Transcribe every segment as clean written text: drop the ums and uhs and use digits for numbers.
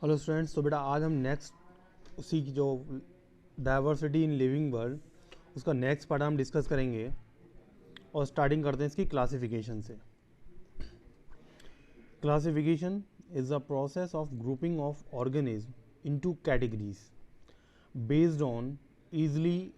Hello students, तो बेटा आज हम नेक्स्ट उसी की जो डाइवर्सिटी इन लिविंग वर्ल्ड उसका नेक्स्ट पार्ट हम डिस्कस करेंगे और स्टार्टिंग करते हैं इसकी क्लासिफिकेशन से। Classification is a process of grouping of organism into categories based on easily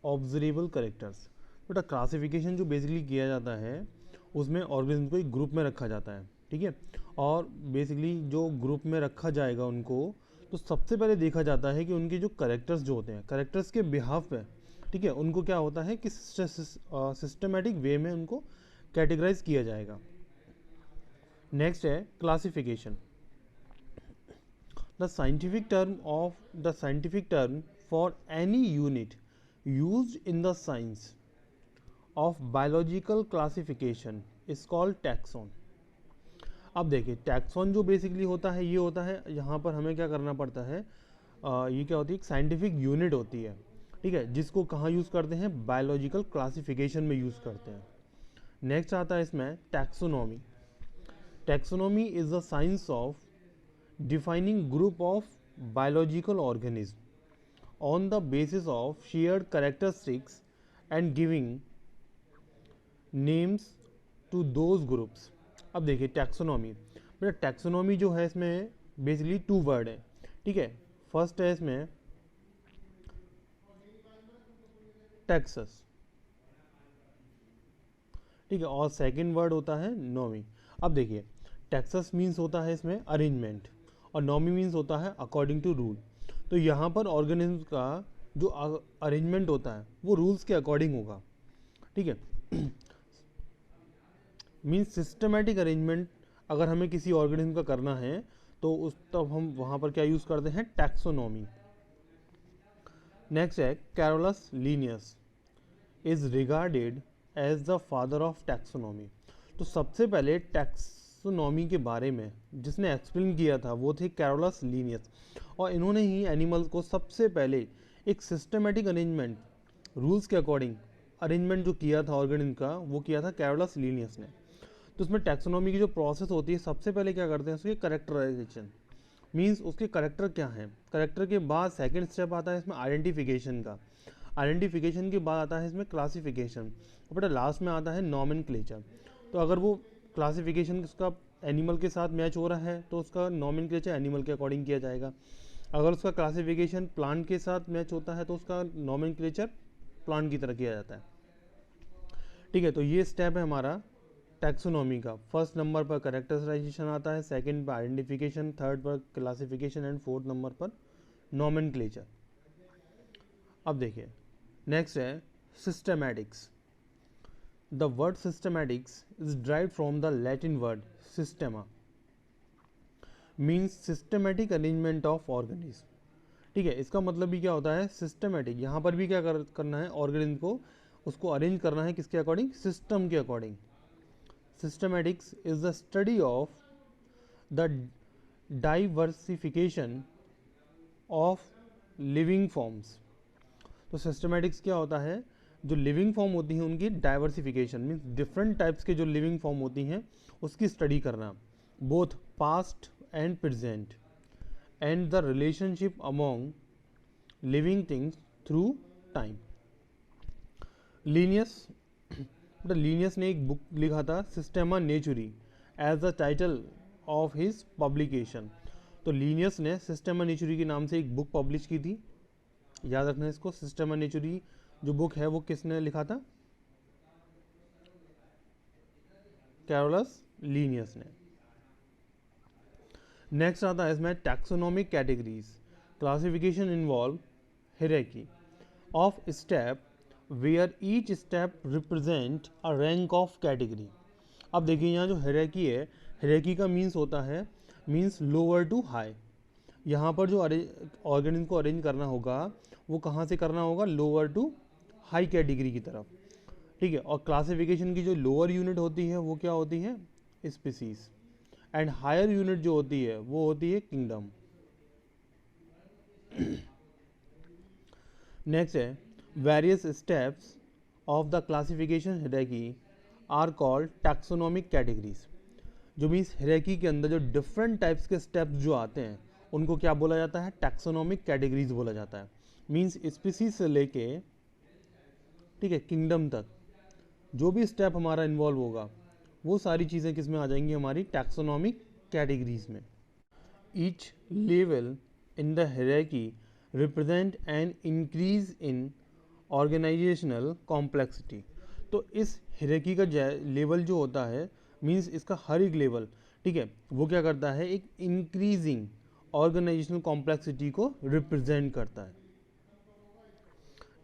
observable characters. बेटा क्लासिफिकेशन जो बेसिकली किया जाता है उसमें ऑर्गेनिज्म को एक ग्रुप में रखा जाता है, ठीक है। और बेसिकली जो ग्रुप में रखा जाएगा उनको, तो सबसे पहले देखा जाता है कि उनके जो करेक्टर्स जो होते हैं, करेक्टर्स के बिहाफ पे, ठीक है, उनको क्या होता है कि सिस्टमेटिक वे में उनको कैटेगराइज किया जाएगा। नेक्स्ट है classification. The scientific term for any unit used in the science of biological classification is called taxon। अब देखिए टैक्सॉन जो बेसिकली होता है ये होता है, यहाँ पर हमें क्या करना पड़ता है, ये क्या होती है, एक साइंटिफिक यूनिट होती है, ठीक है, जिसको कहाँ यूज़ करते हैं, बायोलॉजिकल क्लासिफिकेशन में यूज़ करते हैं। नेक्स्ट आता है इसमें taxonomy. Taxonomy is the science of defining group of biological organism on the basis of shared characteristics and giving names to those groups। अब देखिए टैक्सोनॉमी, बेटा टैक्सोनॉमी जो है इसमें बेसिकली टू वर्ड है, ठीक है। फर्स्ट है इसमें टैक्सस, ठीक है, और सेकंड वर्ड होता है नॉमी। अब देखिए टैक्सस मीन्स होता है इसमें अरेंजमेंट और नॉमी मीन्स होता है अकॉर्डिंग टू रूल। तो यहाँ पर ऑर्गेनिज्म का जो अरेंजमेंट होता है वो रूल्स के अकॉर्डिंग होगा, ठीक है। मीन्स सिस्टमेटिक अरेंजमेंट अगर हमें किसी ऑर्गेनिज्म का करना है तो उस तब हम वहाँ पर क्या यूज़ करते हैं, टैक्सोनॉमी। नेक्स्ट है Carolus Linnaeus is regarded as the father of taxonomy. तो सबसे पहले टैक्सोनॉमी के बारे में जिसने एक्सप्लेन किया था वो थे कैरोलस लीनियस, और इन्होंने ही एनिमल्स को सबसे पहले एक सिस्टमेटिक अरेंजमेंट रूल्स के अकॉर्डिंग अरेंजमेंट जो किया था ऑर्गेनिज्म का वो किया था कैरोलस लीनियस ने। तो उसमें टैक्सोनॉमी की जो प्रोसेस होती है सबसे पहले क्या करते हैं, उसकी करेक्टराइजेशन, मीन्स उसके करेक्टर क्या हैं। करेक्टर के बाद सेकंड स्टेप आता है इसमें आइडेंटिफिकेशन का। आइडेंटिफिकेशन के बाद आता है इसमें क्लासिफिकेशन, और बेटा लास्ट में आता है नॉमेनक्लेचर। तो अगर वो क्लासिफिकेशन उसका एनिमल के साथ मैच हो रहा है तो उसका नॉमेनक्लेचर एनिमल के अकॉर्डिंग किया जाएगा। अगर उसका क्लासिफिकेशन प्लांट के साथ मैच होता है तो उसका नॉमेनक्लेचर प्लांट की तरह किया जाता है, ठीक है। तो ये स्टेप है हमारा टैक्सोनॉमी का। फर्स्ट नंबर पर कैरेक्टराइजेशन आता है, सेकंड पर आइडेंटिफिकेशन, थर्ड पर क्लासिफिकेशन एंड फोर्थ नंबर पर नॉमेनक्लेचर। अब देखिए नेक्स्ट है systematics. The word systematics is drive from the Latin word systema, means systematic arrangement of organism, ठीक है। इसका मतलब भी क्या होता है, सिस्टमैटिक। यहाँ पर भी क्या करना है, ऑर्गेनिज्म को उसको अरेंज करना है किसके अकॉर्डिंग, सिस्टम के according. Systematics is the study of the diversification of living forms. तो सिस्टमैटिक्स क्या होता है, जो लिविंग फॉर्म होती हैं उनकी डाइवर्सिफिकेशन, मीन्स डिफरेंट टाइप्स के जो लिविंग फॉर्म होती हैं उसकी स्टडी करना, both past and present, and the relationship among living things through time. Linnaeus, the Linnaeus ने एक बुक लिखा था Systema Naturae as the title of his publication. तो लीनियस ने सिस्टेमा नेचुरी के नाम से एक बुक पब्लिश की थी, याद रखना इसको। सिस्टेमा नेचुरी जो बुक है वो किसने लिखा था, कैरोलस लीनियस ने। नेक्स्ट आता है इसमें taxonomic categories. Classification involve hierarchy of step where each step represent a rank of category. अब देखिए यहाँ जो हियरार्की है, हियरार्की का मीन्स होता है, मीन्स लोअर टू हाई। यहाँ पर जो ऑर्गेनिज्म को अरेंज करना होगा वो कहाँ से करना होगा, लोअर टू हाई कैटेगरी की तरफ, ठीक है। और क्लासिफिकेशन की जो लोअर यूनिट होती है वो क्या होती है, स्पीसीज, एंड हायर यूनिट जो होती है वो होती है किंगडम। नेक्स्ट है various steps of the classification hierarchy are called taxonomic categories. जो मीन्स हायरार्की के अंदर जो डिफरेंट टाइप्स के स्टेप्स जो आते हैं उनको क्या बोला जाता है, टैक्सोनॉमिक कैटेगरीज बोला जाता है। मीन्स स्पीसीज से लेके, ठीक है, किंगडम तक जो भी स्टेप हमारा इन्वॉल्व होगा वो सारी चीज़ें किस में आ जाएंगी, हमारी टैक्सोनॉमिक कैटेगरीज में। Each level in the hierarchy represent an increase in organisational complexity. तो इस हायरार्की का लेवल जो होता है, मीन्स इसका हर एक लेवल, ठीक है, वो क्या करता है, एक इंक्रीजिंग ऑर्गेनाइजेशनल कॉम्प्लेक्सिटी को रिप्रेजेंट करता है।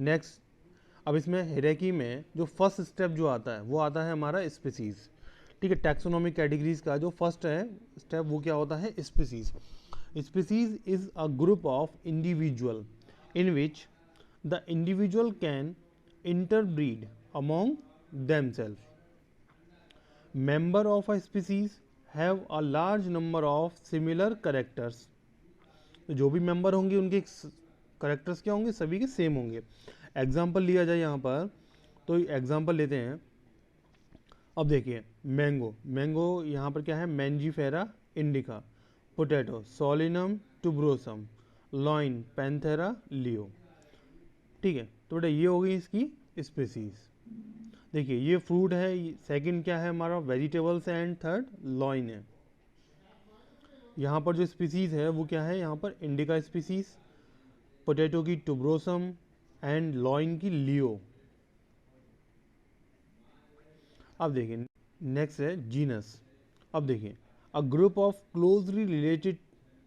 नेक्स्ट, अब इसमें हायरार्की में जो फर्स्ट स्टेप जो आता है वो आता है हमारा स्पीसीज, ठीक है। टैक्सोनॉमिक कैटेगरीज का जो फर्स्ट है स्टेप वो क्या होता है, species. Species is a group of individual in which the individual can interbreed among themselves. Member of a species have a large number of similar characters. तो जो भी मेंबर होंगे उनके करेक्टर्स क्या होंगे, सभी के सेम होंगे। एग्जाम्पल लिया जाए यहाँ पर, तो एग्जाम्पल लेते हैं। अब देखिए मैंगो, मैंगो यहाँ पर क्या है, Mangifera indica. Potato Solanum tuberosum. Lion Panthera leo, ठीक है। तो बेटा ये हो गई इसकी स्पीसीज। देखिए ये फ्रूट है, सेकंड क्या है हमारा, वेजिटेबल्स है, एंड थर्ड लॉइन है। यहाँ पर जो स्पीसीज है वो क्या है, यहाँ पर इंडिका स्पीसीज, पोटैटो की टुब्रोसम एंड लॉइन की लियो। अब देखिए नेक्स्ट है जीनस। अब देखिए a group of closely related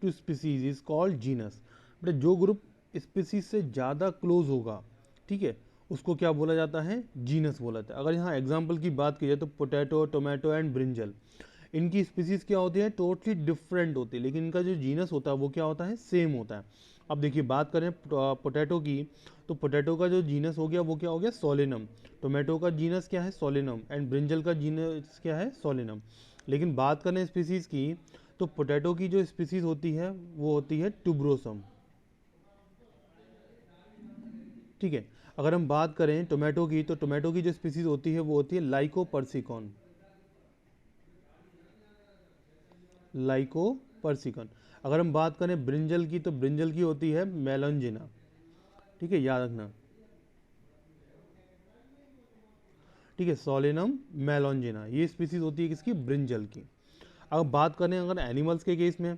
to species is called genus. But जो ग्रुप स्पीसीज से ज़्यादा क्लोज होगा, ठीक है, उसको क्या बोला जाता है, जीनस बोला जाता है। अगर यहाँ एग्जाम्पल की बात की जाए तो पोटैटो, टोमेटो एंड ब्रिंजल, इनकी स्पीसीज क्या होती है, टोटली डिफरेंट होती है, लेकिन इनका जो जीनस होता है वो क्या होता है, सेम होता है। अब देखिए बात करें पोटैटो की, तो पोटैटो का जो जीनस हो गया वो क्या हो गया, सोलेनम। टोमेटो का जीनस क्या है, सोलेनम, एंड ब्रिंजल का जीनस क्या है, सोलेनम। लेकिन बात करें स्पीसीज की, तो पोटैटो की जो स्पीसीज होती है वो होती है टुब्रोसम, ठीक है। अगर हम बात करें टोमेटो की, तो टोमेटो की जो स्पीसीज होती है वो होती है लाइकोपर्सिकॉन, लाइकोपर्सिकॉन। अगर हम बात करें ब्रिंजल की, तो ब्रिंजल की होती है मेलंजिना, ठीक है, याद रखना, ठीक है, सोलेनम मेलंजिना, ये स्पीसीज होती है किसकी, ब्रिंजल की। अब बात करें अगर एनिमल्स के केस में,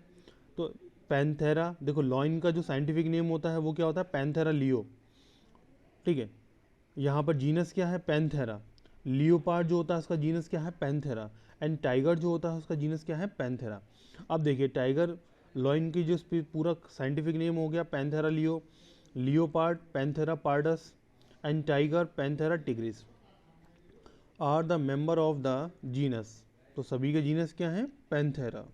तो पैंथेरा, देखो लॉइन का जो साइंटिफिक नेम होता है वो क्या होता है, पैंथेरा लियो, ठीक है। यहाँ पर जीनस क्या है, पैंथेरा। लियोपार्ड जो होता है उसका जीनस क्या है, पैंथेरा। एंड टाइगर जो होता है उसका जीनस क्या है, पैंथेरा। अब देखिए टाइगर लॉइन की जो पूरा साइंटिफिक नेम हो गया Panthera leo, leopard Panthera pardus, and tiger Panthera tigris are the member of the genus. तो सभी के जीनस क्या हैं, पैंथेरा।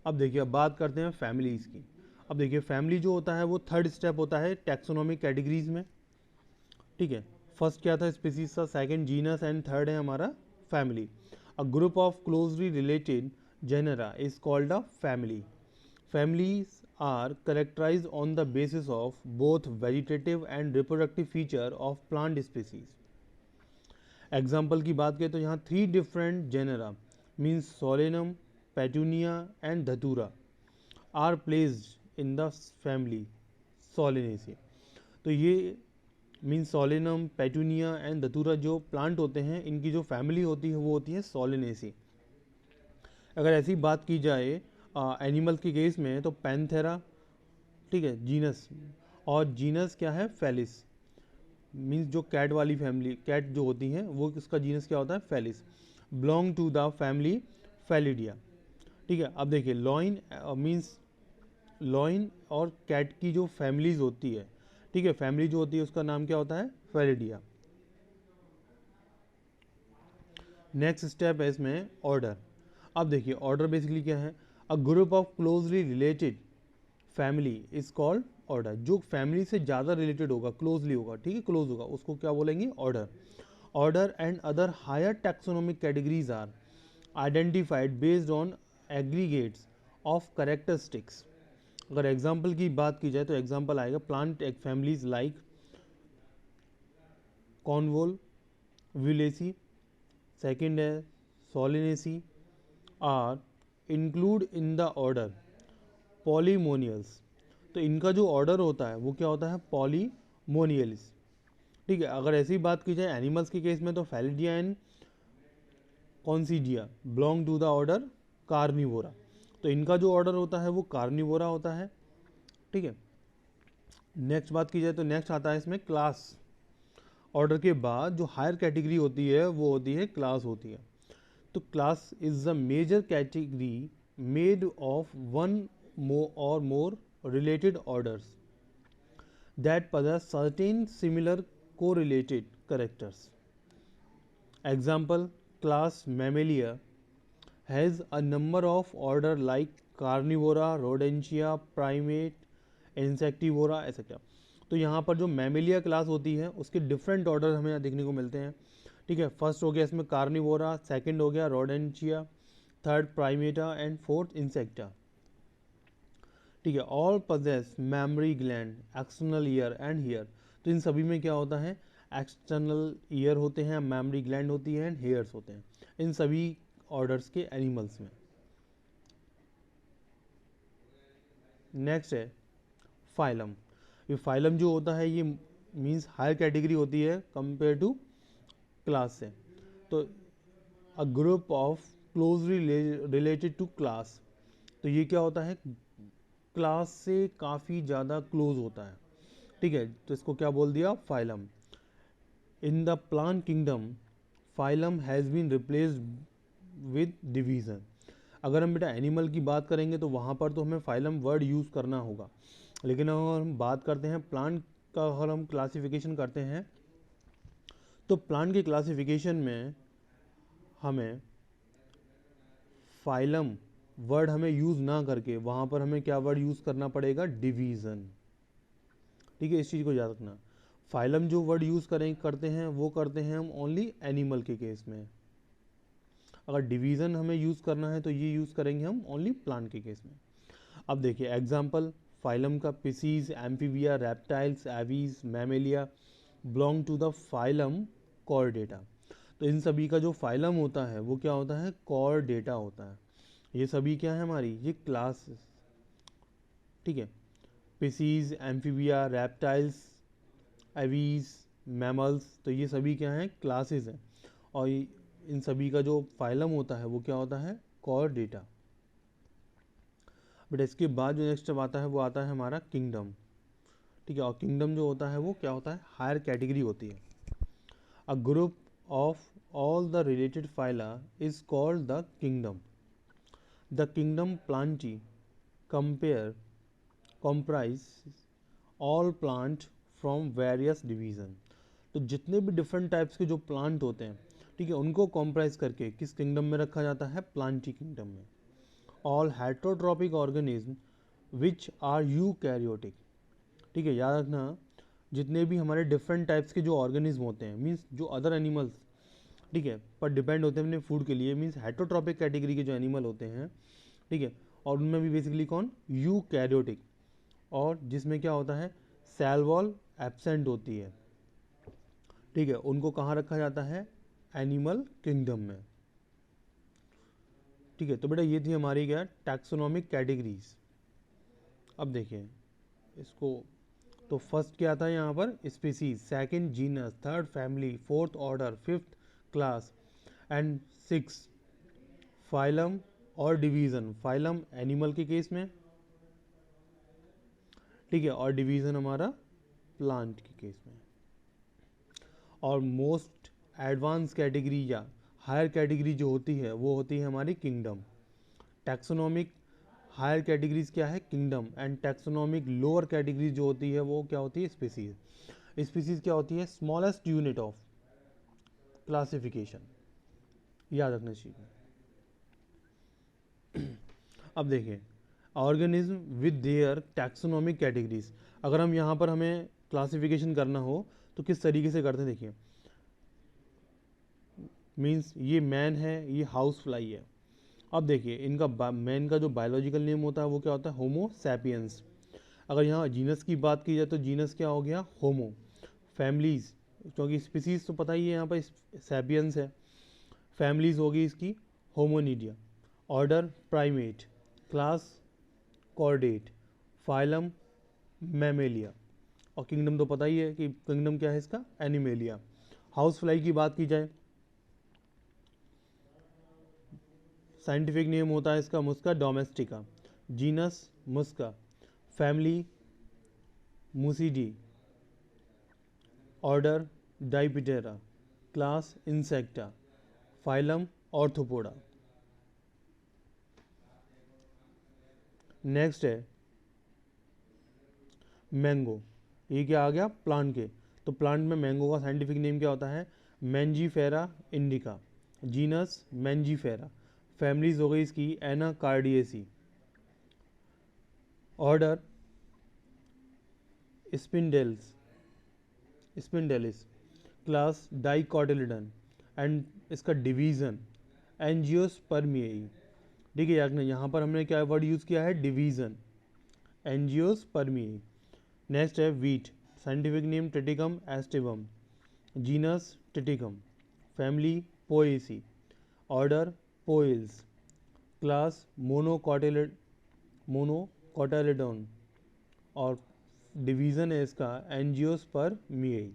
अब देखिए अब बात करते हैं फैमिलीज की। अब देखिए फैमिली जो होता है वो थर्ड स्टेप होता है टैक्सोनॉमिक कैटेगरीज में, ठीक है। फर्स्ट क्या था, स्पीसीज था, सेकंड जीनस, एंड थर्ड है हमारा family. A group of closely related genera is called a family. Families are characterized on the basis of both vegetative and reproductive feature of plant species. Example की बात करें तो यहाँ three different genera means Solanum, Petunia and Datura are placed in the family Solanaceae. तो ये means Solanum, Petunia and धतूरा जो plant होते हैं इनकी जो फैमिली होती है वो होती है सोलेनेसी। अगर ऐसी बात की जाए एनिमल्स के केस में, तो पैंथेरा, ठीक है, जीनस, और जीनस क्या है, फेलिस, मीन्स जो कैट वाली फैमिली, कैट जो होती हैं वो इसका जीनस क्या होता है, Felis, belong to the family Felidae, ठीक है। अब देखिए लॉइन मीन्स लॉइन और कैट की जो फैमिलीज होती है, ठीक है, फैमिली जो होती है उसका नाम क्या होता है, फेलिडिया। नेक्स्ट स्टेप है इसमें ऑर्डर। अब देखिए ऑर्डर बेसिकली क्या है, अ group of closely related family is called order. जो फैमिली से ज़्यादा रिलेटेड होगा, क्लोजली होगा, ठीक है, क्लोज होगा, उसको क्या बोलेंगे, order. Order and other higher taxonomic categories are identified based on aggregates of characteristics. अगर एग्जाम्पल की बात की जाए तो एग्जाम्पल आएगा plant families like Convolvulaceae, second है Solanaceae are include in the order Polemoniales. तो इनका जो ऑर्डर होता है वो क्या होता है, पॉलीमोनियल्स। ठीक है, अगर ऐसी बात की जाए एनिमल्स के केस में तो Felidae and Canidae belong to the order Carnivora. तो इनका जो ऑर्डर होता है वो कार्निवोरा होता है। ठीक है, नेक्स्ट बात की जाए तो नेक्स्ट आता है इसमें क्लास। ऑर्डर के बाद जो हायर कैटेगरी होती है वो होती है क्लास होती है। तो class is a major category made of one or more related orders that possess certain similar correlated characters. Example, class Mammalia has a number of order like Carnivora, Rodentia, Primate, Insectivora, etc. तो यहाँ पर जो Mammalia class होती है उसके different order हमें देखने को मिलते हैं। ठीक है, फर्स्ट हो गया इसमें कार्निवोरा, सेकंड हो गया Rodentia, third Primata and fourth Insecta. ठीक है, all possess mammary gland, external ear and hair. तो इन सभी में क्या होता है, एक्सटर्नल ईयर होते हैं, मेमोरी ग्लैंड होती है एंड हेयर्स होते हैं इन सभी ऑर्डर्स के एनिमल्स में। नेक्स्ट है फाइलम। ये फाइलम जो होता है ये मीन्स हायर कैटेगरी होती है कंपेयर टू क्लास से। तो a group of closely related to class. तो ये क्या होता है, क्लास से काफ़ी ज़्यादा क्लोज होता है। ठीक है, तो इसको क्या बोल दिया, phylum. In the plant kingdom phylum has been replaced with division. अगर हम बेटा एनिमल की बात करेंगे तो वहाँ पर तो हमें फाइलम वर्ड यूज़ करना होगा, लेकिन अगर हम बात करते हैं प्लांट का, अगर हम क्लासिफिकेशन करते हैं तो प्लांट के क्लासिफिकेशन में हमें फाइलम वर्ड हमें यूज़ ना करके वहाँ पर हमें क्या वर्ड यूज़ करना पड़ेगा, डिवीज़न। ठीक है, इस चीज़ को याद रखना। फाइलम जो वर्ड यूज़ करते हैं वो करते हैं हम ओनली एनिमल के केस में। अगर डिवीज़न हमें यूज़ करना है तो ये यूज़ करेंगे हम ओनली प्लांट के केस में। अब देखिए एग्जाम्पल, फाइलम का Pisces, Amphibia, reptiles, Aves, Mammalia belong to the phylum Chordata. तो इन सभी का जो फाइलम होता है वो क्या होता है, कॉर्डेटा होता है। ये सभी क्या है हमारी, ये क्लास। ठीक है, Pisces, Amphibia, reptiles, aves, mammals, तो ये सभी क्या हैं, क्लासेस हैं। और इन सभी का जो फाइलम होता है वो क्या होता है, कॉर्डेटा। बट इसके बाद जो नेक्स्ट आता है वो आता है हमारा किंगडम। ठीक है, और किंगडम जो होता है वो क्या होता है, हायर कैटेगरी होती है। अ group of all the related phyla is called the kingdom. The kingdom Plantae comprise all plant from various division। तो जितने भी डिफरेंट टाइप्स के जो प्लांट होते हैं, ठीक है, उनको कॉम्प्राइज करके किस किंगडम में रखा जाता है, प्लांटी किंगडम में। All heterotrophic organism which are eukaryotic. ठीक है, याद रखना, जितने भी हमारे डिफरेंट टाइप्स के जो ऑर्गेनिज्म होते हैं, मीन्स जो अदर एनिमल्स, ठीक है, पर डिपेंड होते हैं अपने फूड के लिए, मीन्स हेट्रोट्रॉपिक कैटेगरी के जो एनिमल होते हैं, ठीक है, और उनमें भी बेसिकली कौन, यूकैरियोटिक, और जिसमें क्या होता है, सेल वॉल एब्सेंट होती है। ठीक है, उनको कहाँ रखा जाता है, एनिमल किंगडम में। ठीक है, तो बेटा ये थी हमारी क्या, टैक्सोनॉमिक कैटेगरीज। अब देखिए इसको, तो फर्स्ट क्या था यहाँ पर, species, second genus, third family, fourth order, fifth class and six phylum और डिवीज़न। फाइलम एनिमल के केस में, ठीक है, और डिवीज़न हमारा प्लांट के केस में। और मोस्ट एडवांस कैटेगरी या हायर कैटेगरी जो होती है वो होती है हमारी किंगडम। टैक्सोनॉमिक हायर कैटेगरीज क्या है, kingdom, and taxonomic lower category जो होती है वो क्या होती है, स्पीसीज। स्पीसीज क्या होती है, स्मॉलेस्ट यूनिट ऑफ क्लासिफिकेशन, याद रखना चाहिए। अब देखिए organism with their taxonomic categories. अगर हम यहाँ पर हमें क्लासिफिकेशन करना हो तो किस तरीके से करते हैं, देखिए मीन्स ये मैन है, ये हाउस फ्लाई है। अब देखिए इनका मैन का जो बायोलॉजिकल नेम होता है वो क्या होता है, होमो सैपियंस। अगर यहाँ जीनस की बात की जाए तो जीनस क्या हो गया, होमो। फैमिलीज, क्योंकि स्पीसीज तो पता ही है यहाँ पर सैपियंस है। फैमिलीज होगी इसकी Hominidae, order primate, class chordate, phylum Mammalia, और किंगडम तो पता ही है कि किंगडम क्या है इसका, एनिमेलिया। हाउस फ्लाई की बात की जाए, साइंटिफिक नेम होता है इसका Musca domestica, genus Musca, family Muscidae, order Diptera, class Insecta, phylum Arthropoda. Next है मैंगो, ये क्या आ गया प्लांट के, तो प्लांट में मैंगो का साइंटिफिक नेम क्या होता है, Mangifera indica, genus Mangifera, families हो गई इसकी Anacardiaceae, order Sapindales Sapindales, class dicotyledon, and इसका डिवीज़न एंजियोस्पर्मियाई। ठीक है, यहाँ पर हमने क्या वर्ड यूज़ किया है, डिवीज़न, एंजियोस्पर्मियाई। नेक्स्ट है wheat, scientific name Triticum aestivum, genus Triticum, family Poaceae, order Poales, class monocotyledon, और डिवीज़न है इसका एंजियोस्पर्मियाई।